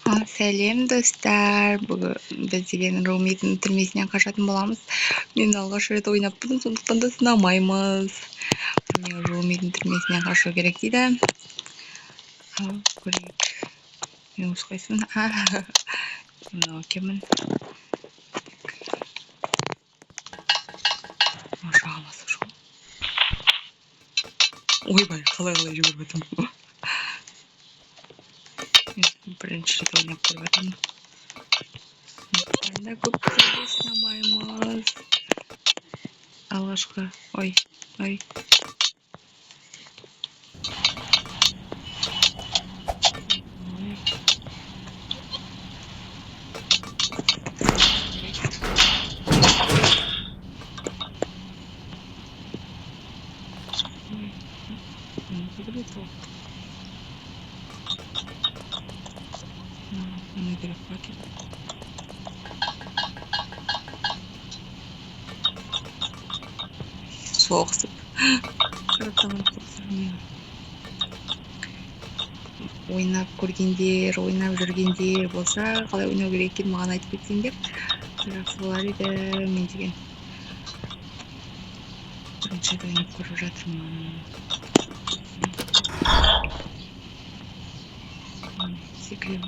Сәлем достар. Бүгін біз деген Роумидің түрмесінен қашатын боламыз. Мен алғаш рет ойнаппын, сондықтан да сынамаймыз. Мен Роумидің түрмесінен қашу керек дейді. Ал көрейік. Мен осы қайсымын? Мынау кемін. Жағамасы жоқ. Ойбай, қалай жүгіріп жатырмын. Бірінші рет ойнап көріп жатырмын. Сондықтан да көп сынамаймыз. Алғашқы. Ой. Не перехватит. Соғысып. Ойнап көргендер, ойнап жүргендер болса, қалай ойнау керек екенін маған айтып кетсеңдер, жақсы болар еді. Мен деген бірінші рет ойнап көріп жатырмын. Секірем.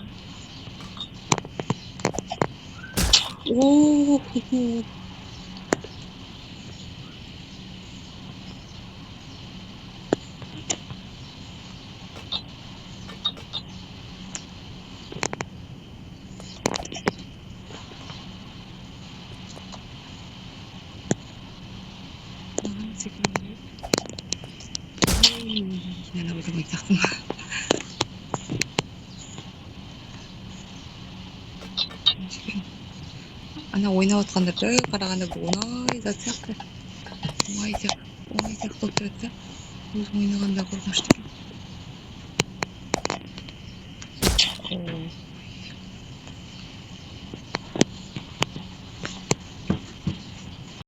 Мен ойламай тақтым. Ана ойнап отқандарды қарағанда бұл оңай зат сияқты. Оңай сияқты болып тұрады да. Өзім ойнағанда қорқынышты екен.